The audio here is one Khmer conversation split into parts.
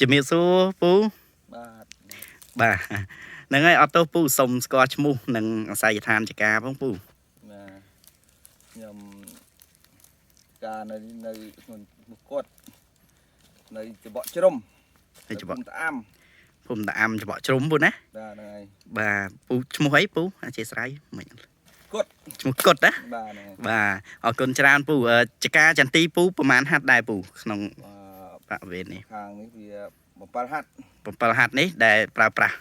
ជំរាបសួរពូបាទហ្នឹងហើយអត់ទោសពូសុំស្គាល់ឈ្មោះនិងអាស័យដ្ឋានចការផងពូខ្ញុំការនៅមុខគាត់នៅច្បក់ជ្រុំនៅច្បក់តាអាំភូមិតាអាំច្បក់ជ្រុំពូណាបាទហ្នឹងហើយបាទពូឈ្មោះអីពូអធិស្ឋានមិនគាត់ឈ្មោះគាត់ណាបាទហ្នឹងហើយបាទអរគុណច្រើនពូចការចន្ទីពូប្រហែលហាត់ដែរពូក្នុងបរិវេណនេះខាងនេះវា7ហាត់7ហាត់នេះដែលប្រើប្រាស់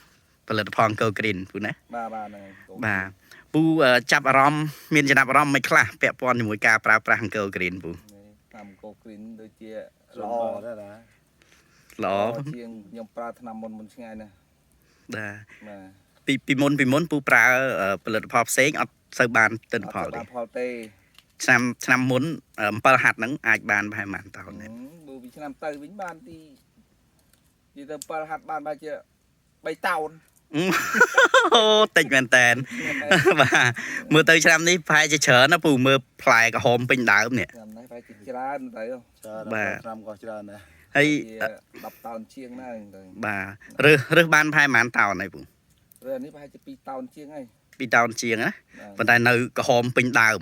ផលិតផលកូក្រីនពូណាបាទហ្នឹងហើយបាទពូចាប់អារម្មណ៍មានចំណាប់អារម្មណ៍មិនខ្លះពាក់ព័ន្ធជាមួយការប្រើប្រាស់អង្គក្រីនពូតាមកូក្រីនដូចជាល្អដែរណាល្អជាងខ្ញុំប្រើថ្នាំមុនឆ្ងាយណាស់បាទពីមុនពូប្រើផលិតផលផ្សេងអត់សូវបានទិន្នផលទេឆ្នាំមុន7ហាត់ហ្នឹងអាចបានប្រហែលប៉ុន្មានតោនដែរបើពីឆ្នាំទៅវិញបានទីនិយាយទៅ7ហាត់បានបែរជា3តោនអូតិចមែនតែនបាទមើលទៅឆ្នាំនេះប្រហែលជាច្រើនណាពូមើលផ្លែក្រហមពេញដើមនេះឆ្នាំនេះប្រហែលជាច្រើនទៅបាទឆ្នាំក៏ច្រើនដែរហើយ10តោនជាងណាទៅបាទរើសបានប្រហែលប៉ុន្មានតោនហើយពូរើសនេះប្រហែលជា2តោនជាងហើយ2តោនជាងណាប៉ុន្តែនៅក្រហមពេញដើម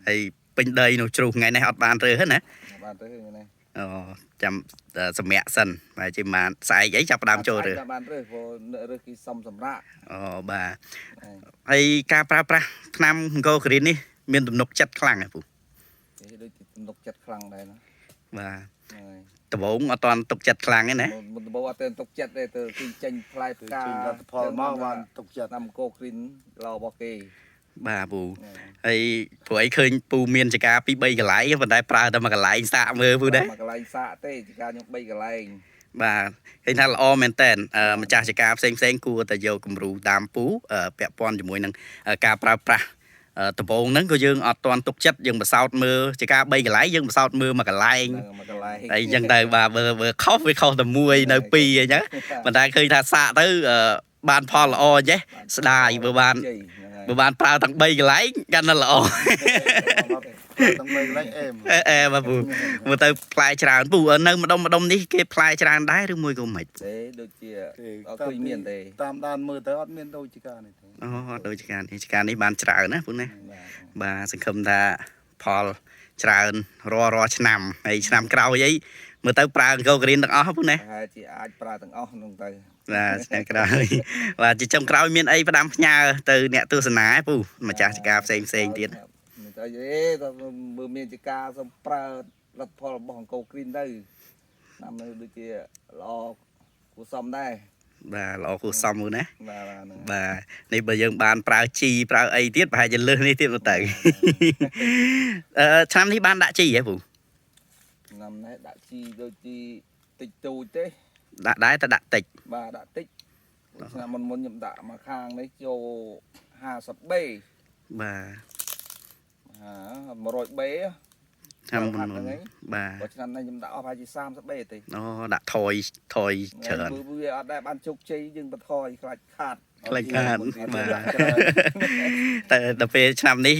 ហើយពេញដីនោះជ្រុះថ្ងៃនេះអត់បានរើសណាបានរើសថ្ងៃនេះអូចាំសម្រាកសិនហើយជិះបានស្អែកអីចាប់ដើមចូលរើសបានរើសព្រោះរើសគេសុំសម្រាកអូបាទហើយការប្រើប្រាស់ថ្នាំអង្គក្រីននេះមានទំនុកចិត្តខ្លាំងហ៎ពូដូចទំនុកចិត្តខ្លាំងដែរណាបាទដំបូងអត់ទាន់ទុកចិត្តខ្លាំងទេណាដំបូងអត់ទាន់ទុកចិត្តទេទៅគេចេញផ្លែផ្កាផលមកបានទុកចិត្តតាមអង្គក្រីនល្អរបស់គេបាទពូហើយព្រោះអីឃើញពូមានចការពី3កន្លែងប៉ុន្តែប្រើតែមួយកន្លែងសាកមើលពូដែរមួយកន្លែងសាកទេចការខ្ញុំ3កន្លែងបាទឃើញថាល្អមែនតើម្ចាស់ចការផ្សេងគួរតែយកគំរូតាមពូពាក់ព័ន្ធជាមួយនឹងការប្រើប្រាស់ដំបូងហ្នឹងក៏យើងអត់ទាន់ទុកចិត្តយើងបសោតមើលចការ3កន្លែងយើងបសោតមើលមួយកន្លែងហើយអញ្ចឹងទៅបាទវាខុសតែមួយនៅ2អញ្ចឹងប៉ុន្តែឃើញថាសាកទៅបានផលល្អអញ្ចេះស្ដាយបើបានប្រើទាំង3កន្លែងកាន់តែល្អទាំង3កន្លែងអែបាទពូមើលទៅផ្លែច្រើនពូនៅម្ដុំនេះគេផ្លែច្រើនដែរឬមួយក៏មិនទេដូចជាអត់ឃើញមានទេតាមដានមើលទៅអត់មានដូចជាការនេះទេអូអត់ដូចជាការនេះបានច្រើនណាពូណាបាទសង្ឃឹមថាផលច្រើនរាល់ឆ្នាំហើយឆ្នាំក្រោយអីមើលទៅប្រើអង្គក្រីនទាំងអស់ពូណាហើយជាអាចប្រើទាំងអស់ហ្នឹងទៅបាទឆ្នាំក្រោយបាទជាចុងក្រោយមានអីផ្ដាំផ្ញើទៅអ្នកទស្សនាពូម្ចាស់ចការផ្សេងទៀតទៅមើលមានចការសុំប្រើលទ្ធផលរបស់អង្គក្រីនទៅតាមនៅដូចជាល្អគួរសមដែរបាទល្អគួរសមមួយណាបាទនេះបើយើងបានប្រើជីប្រើអីទៀតប្រហែលជាលើសនេះទៀតទៅឆ្នាំនេះបានដាក់ជីហ៎ពូឆ្នាំនេះដាក់ជីដូចជីតិចតូចទេដាក់ដែរតែដាក់តិចបាទដាក់តិចឆ្នាំមុនខ្ញុំដាក់មកខាងនេះចូល50B បាទ100B ឆ្នាំមុនបាទឆ្នាំនេះខ្ញុំដាក់អស់ប្រហែលជា30B ទេអូដាក់ថយច្រើនវាអត់ដែរបានជោគជ័យយើងបន្ថយខ្លាចខាតបាទតែដល់ពេលឆ្នាំនេះ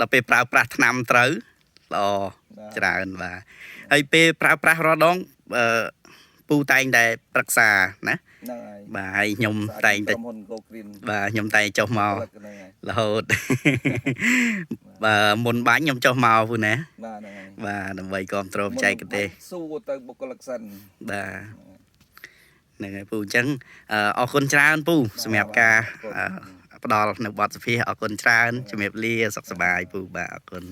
ដល់ពេលប្រើប្រាស់ថ្នាំត្រូវល្អច្រើនបាទហើយពេលប្រើប្រាស់រាល់ដងពូតែងតែប្រឹក្សាណាហ្នឹងហើយបាទហើយខ្ញុំតែងតែបាទខ្ញុំតែងចុះមករហូតបាទមុនបាញ់ខ្ញុំចុះមកពូណាបាទដើម្បីគ្រប់គ្រងបច្ចេកទេសសួរទៅបុគ្គលិកសិនបាទហ្នឹងហើយពូអញ្ចឹងអរគុណច្រើនពូសម្រាប់ការផ្ដល់នៅបទសភាអរគុណច្រើនជំរាបលាសុខសប្បាយពូបាទអរគុណ